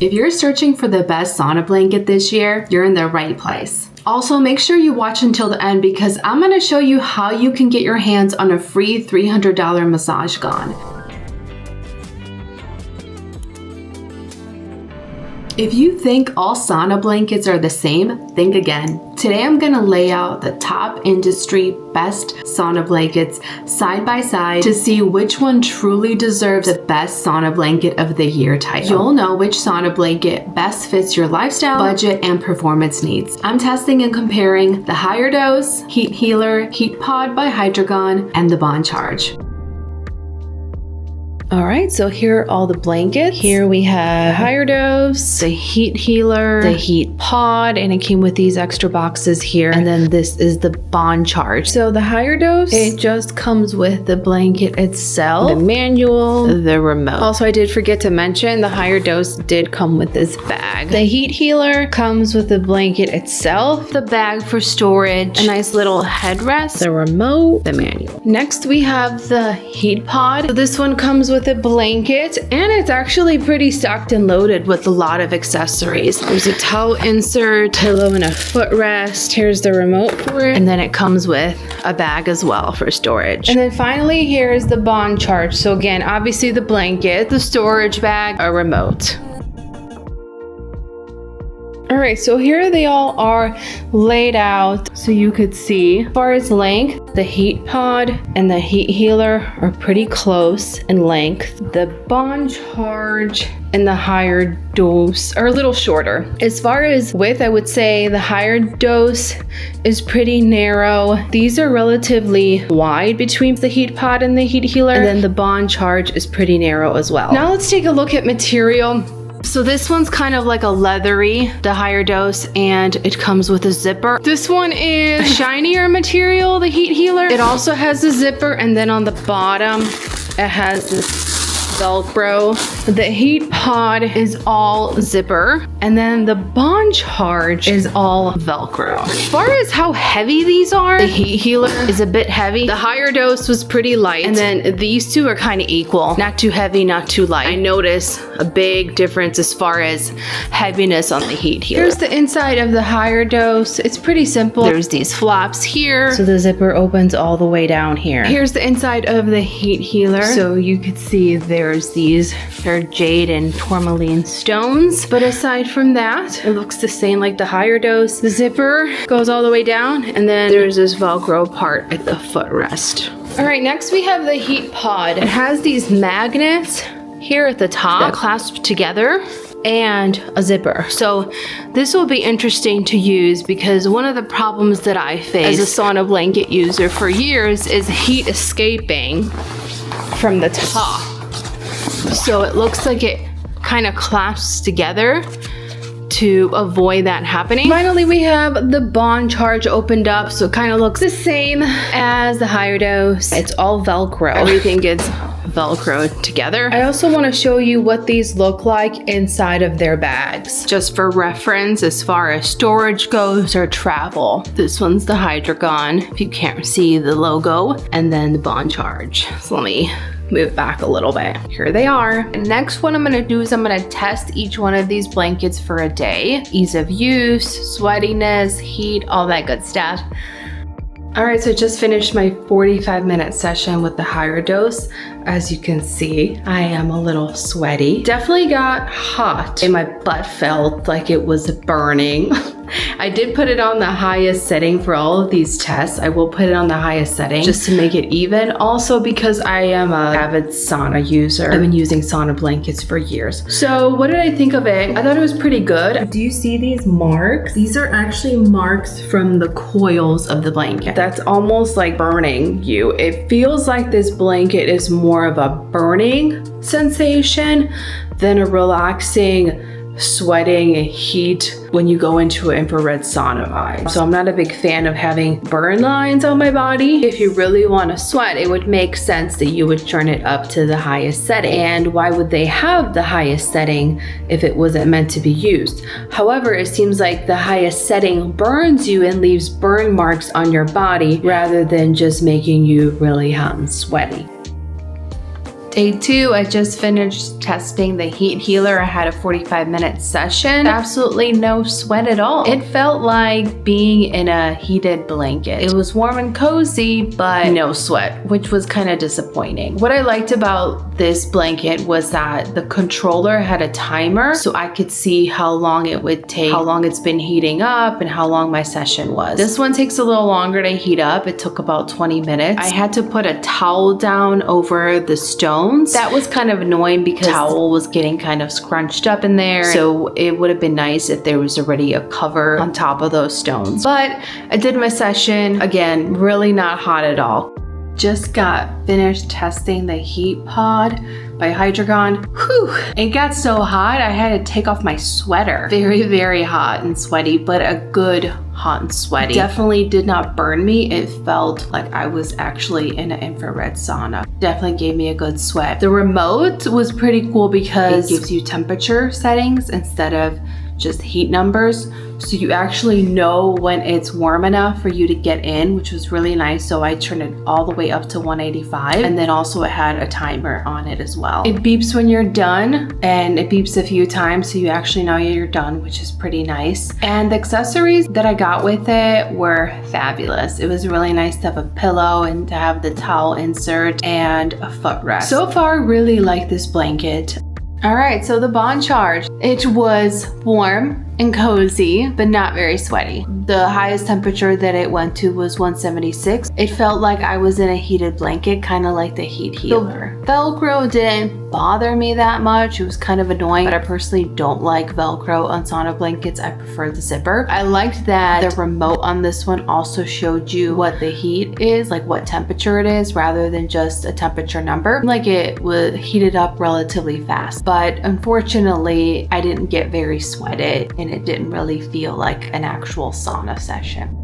If you're searching for the best sauna blanket this year, you're in the right place. Also, make sure you watch until the end because I'm going to show you how you can get your hands on a free $300 massage gun. If you think all sauna blankets are the same, think again. Today I'm gonna lay out the top industry best sauna blankets side by side to see which one truly deserves the best sauna blanket of the year title. You'll know which sauna blanket best fits your lifestyle, budget, and performance needs. I'm testing and comparing the HigherDose, Heat Healer, HeatPod by HydraGun, and the Boncharge. All right, so here are all the blankets. Here we have HigherDose, the Heat Healer, the HeatPod, and it came with these extra boxes here. And then this is the Boncharge. So the HigherDose, it just comes with the blanket itself, the manual, the remote. Also, I did forget to mention the HigherDose did come with this bag. The Heat Healer comes with the blanket itself, the bag for storage, a nice little headrest, the remote, the manual. Next, we have the HeatPod. So this one comes with a blanket, and it's actually pretty stocked and loaded with a lot of accessories. There's a towel insert, pillow, and a footrest. Here's the remote for it, and then it comes with a bag as well for storage. And then finally, here's the Boncharge. So again, obviously the blanket, the storage bag, a remote. All right, so here they all are laid out so you could see. As far as length, the HeatPod and the Heat Healer are pretty close in length. The Boncharge and the HigherDose are a little shorter. As far as width, I would say the HigherDose is pretty narrow. These are relatively wide between the HeatPod and the Heat Healer, and then the Boncharge is pretty narrow as well. Now let's take a look at material. So this one's kind of like a leathery, the HigherDose, and it comes with a zipper. This one is shinier material, the Heat Healer. It also has a zipper, and then on the bottom, it has this Velcro. The HeatPod is all zipper, and then the Boncharge is all Velcro. As far as how heavy these are, the Heat Healer is a bit heavy. The HigherDose was pretty light, and then these two are kind of equal. Not too heavy, not too light. I notice a big difference as far as heaviness on the Heat Healer. Here's the inside of the HigherDose. It's pretty simple. There's these flaps here, so the zipper opens all the way down here. Here's the inside of the Heat Healer. So you could see there's these, they're jade and tourmaline stones. But aside from that, it looks the same like the HigherDose. The zipper goes all the way down, and then there's this Velcro part at the footrest. All right, next we have the HeatPod. It has these magnets here at the top that clasp together, and a zipper. So this will be interesting to use because one of the problems that I face as a sauna blanket user for years is heat escaping from the top. So it looks like it kind of clasps together to avoid that happening. Finally, we have the Boncharge opened up, so it kind of looks the same as the HigherDose. It's all Velcro. Everything gets Velcro together. I also want to show you what these look like inside of their bags, just for reference as far as storage goes or travel. This one's the HydraGun, if you can't see the logo, and then the Boncharge. So let me move it back a little bit. Here they are. And next, what I'm gonna do is I'm gonna test each one of these blankets for a day. Ease of use, sweatiness, heat, all that good stuff. All right, so I just finished my 45-minute session with the HigherDose. As you can see, I am a little sweaty. Definitely got hot, and my butt felt like it was burning. I did put it on the highest setting for all of these tests. I will put it on the highest setting just to make it even. Also because I am an avid sauna user. I've been using sauna blankets for years. So what did I think of it? I thought it was pretty good. Do you see these marks? These are actually marks from the coils of the blanket. That's almost like burning you. It feels like this blanket is more of a burning sensation than a relaxing, sweating heat when you go into an infrared sauna vibe. So I'm not a big fan of having burn lines on my body. If you really want to sweat, it would make sense that you would turn it up to the highest setting. And why would they have the highest setting if it wasn't meant to be used? However, it seems like the highest setting burns you and leaves burn marks on your body rather than just making you really hot and sweaty. Day 2, I just finished testing the heat healer. I had a 45-minute session. Absolutely no sweat at all. It felt like being in a heated blanket. It was warm and cozy, but no sweat, which was kind of disappointing. What I liked about this blanket was that the controller had a timer, so I could see how long it would take, how long it's been heating up, and how long my session was. This one takes a little longer to heat up. It took about 20 minutes. I had to put a towel down over the stones. That was kind of annoying because the towel was getting kind of scrunched up in there. So it would have been nice if there was already a cover on top of those stones. But I did my session. Again, really not hot at all. Just got finished testing the HeatPod by Hydragun. Whew, it got so hot I had to take off my sweater. Very, very hot and sweaty, but a good hot and sweaty. Definitely did not burn me. It felt like I was actually in an infrared sauna. Definitely gave me a good sweat. The remote was pretty cool because it gives you temperature settings instead of just heat numbers. So you actually know when it's warm enough for you to get in, which was really nice. So I turned it all the way up to 185, and then also it had a timer on it as well. It beeps when you're done, and it beeps a few times so you actually know you're done, which is pretty nice. And the accessories that I got with it were fabulous. It was really nice to have a pillow and to have the towel insert and a footrest. So far, really like this blanket. All right, so the Boncharge, it was warm and cozy, but not very sweaty. The highest temperature that it went to was 176. It felt like I was in a heated blanket, kind of like the heat healer. The Velcro didn't bother me that much. It was kind of annoying, but I personally don't like Velcro on sauna blankets. I prefer the zipper. I liked that the remote on this one also showed you what the heat is, like what temperature it is, rather than just a temperature number. Like it would heat it up relatively fast. But unfortunately, I didn't get very sweated and it didn't really feel like an actual sauna session.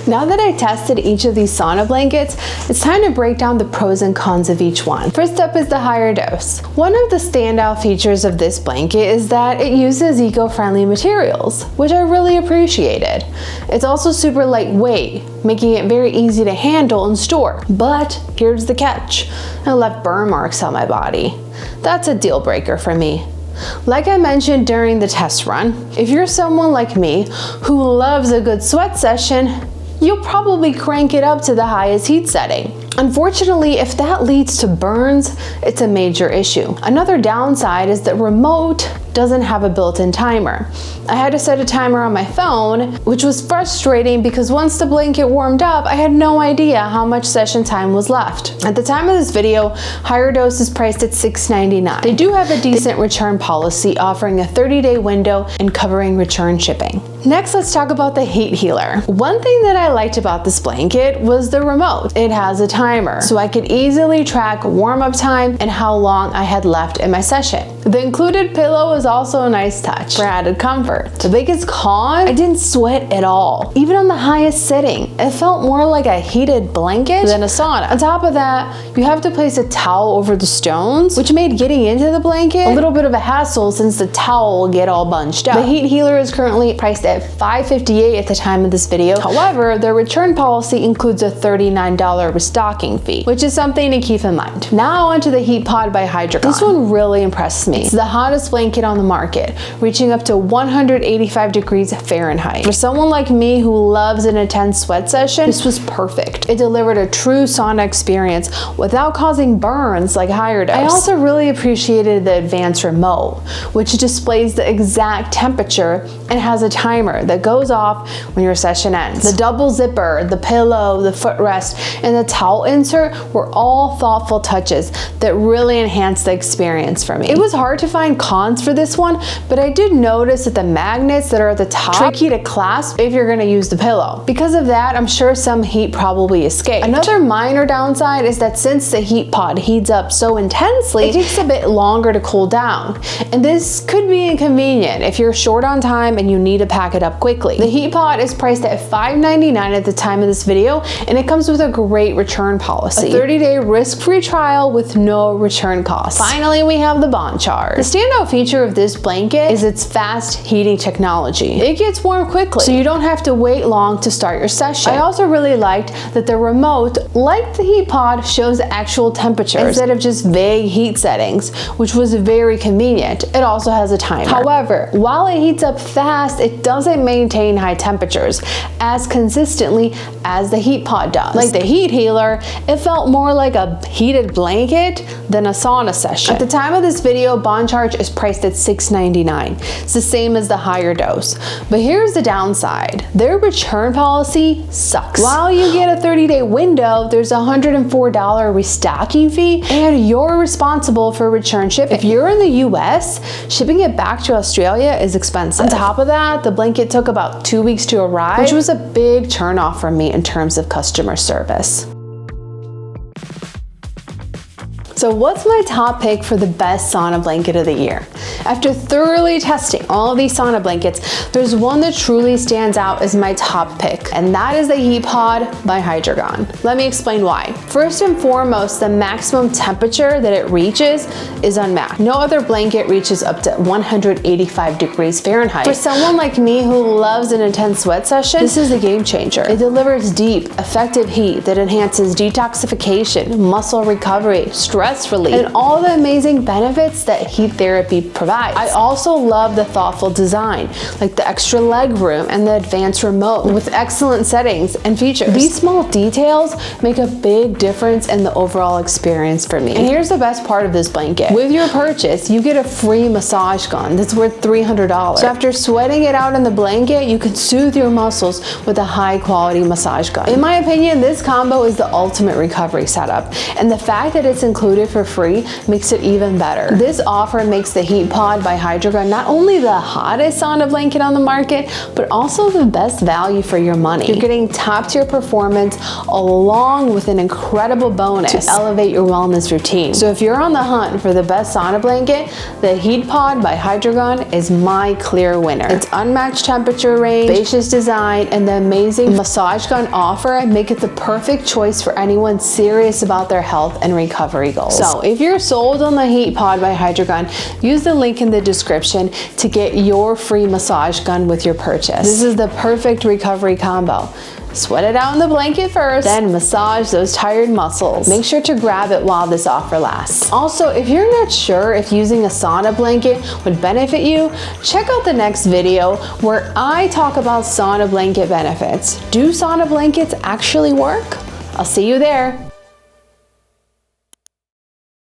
Now that I tested each of these sauna blankets, it's time to break down the pros and cons of each one. First up is the HigherDose. One of the standout features of this blanket is that it uses eco-friendly materials, which I really appreciated. It's also super lightweight, making it very easy to handle and store. But here's the catch. I left burn marks on my body. That's a deal breaker for me. Like I mentioned during the test run, if you're someone like me who loves a good sweat session, you'll probably crank it up to the highest heat setting. Unfortunately, if that leads to burns, it's a major issue. Another downside is that remote doesn't have a built-in timer. I had to set a timer on my phone, which was frustrating because once the blanket warmed up, I had no idea how much session time was left. At the time of this video, HigherDose is priced at $6.99. They do have a decent return policy, offering a 30-day window and covering return shipping. Next, let's talk about the heat healer. One thing that I liked about this blanket was the remote. It has a timer, so I could easily track warm-up time and how long I had left in my session. The included pillow is also a nice touch for added comfort. The biggest con, I didn't sweat at all. Even on the highest setting, it felt more like a heated blanket than a sauna. On top of that, you have to place a towel over the stones, which made getting into the blanket a little bit of a hassle since the towel will get all bunched up. The heat healer is currently priced at $5.58 at the time of this video. However, their return policy includes a $39 restocking fee, which is something to keep in mind. Now onto the HeatPod by Hydragun. This one really impressed me. It's the hottest blanket on the market, reaching up to 185 degrees Fahrenheit. For someone like me who loves an intense sweat session, this was perfect. It delivered a true sauna experience without causing burns like HigherDose. I also really appreciated the advanced remote, which displays the exact temperature and has a timer that goes off when your session ends. The double zipper, the pillow, the footrest, and the towel insert were all thoughtful touches that really enhanced the experience for me. It was hard to find cons for this one, but I did notice that the magnets that are at the top are tricky to clasp if you're going to use the pillow. Because of that, I'm sure some heat probably escaped. Another minor downside is that since the HeatPod heats up so intensely, it takes a bit longer to cool down. And this could be inconvenient if you're short on time and you need to pack it up quickly. The HeatPod is priced at $5.99 at the time of this video, and it comes with a great return policy. A 30-day risk-free trial with no return costs. Finally, we have the Boncharge. The standout feature of this blanket is its fast heating technology. It gets warm quickly, so you don't have to wait long to start your session. I also really liked that the remote, like the HeatPod, shows actual temperatures instead of just vague heat settings, which was very convenient. It also has a timer. However, while it heats up fast, it doesn't maintain high temperatures as consistently as the HeatPod does. Like the heat healer, it felt more like a heated blanket than a sauna session. At the time of this video, Boncharge is priced at $6.99. It's the same as the HigherDose. But here's the downside. Their return policy sucks. While you get a 30-day window, there's a $104 restocking fee, and you're responsible for return shipping. If you're in the US, shipping it back to Australia is expensive. On top of that, the blanket took about 2 weeks to arrive, which was a big turnoff for me in terms of customer service. So what's my top pick for the best sauna blanket of the year? After thoroughly testing all of these sauna blankets, there's one that truly stands out as my top pick, and that is the HeatPod by Hydragun. Let me explain why. First and foremost, the maximum temperature that it reaches is unmatched. No other blanket reaches up to 185 degrees Fahrenheit. For someone like me who loves an intense sweat session, this is a game changer. It delivers deep, effective heat that enhances detoxification, muscle recovery, stress relief, and all the amazing benefits that heat therapy provides. I also love the thoughtful design, like the extra leg room and the advanced remote with excellent settings and features. These small details make a big difference in the overall experience for me. And here's the best part of this blanket. With your purchase, you get a free massage gun that's worth $300. So after sweating it out in the blanket, you can soothe your muscles with a high quality massage gun. In my opinion, this combo is the ultimate recovery setup, and the fact that it's included for free makes it even better. This offer makes the HeatPod by Hydragun not only the hottest sauna blanket on the market, but also the best value for your money. You're getting top tier performance along with an incredible bonus to elevate your wellness routine. So if you're on the hunt for the best sauna blanket, the HeatPod by Hydragun is my clear winner. Its unmatched temperature range, spacious design, and the amazing massage gun offer make it the perfect choice for anyone serious about their health and recovery goals. So if you're sold on the HeatPod by Hydragun, use the link in the description to get your free massage gun with your purchase. This is the perfect recovery combo. Sweat it out in the blanket first, then massage those tired muscles. Make sure to grab it while this offer lasts. Also, if you're not sure if using a sauna blanket would benefit you, check out the next video where I talk about sauna blanket benefits. Do sauna blankets actually work? I'll see you there.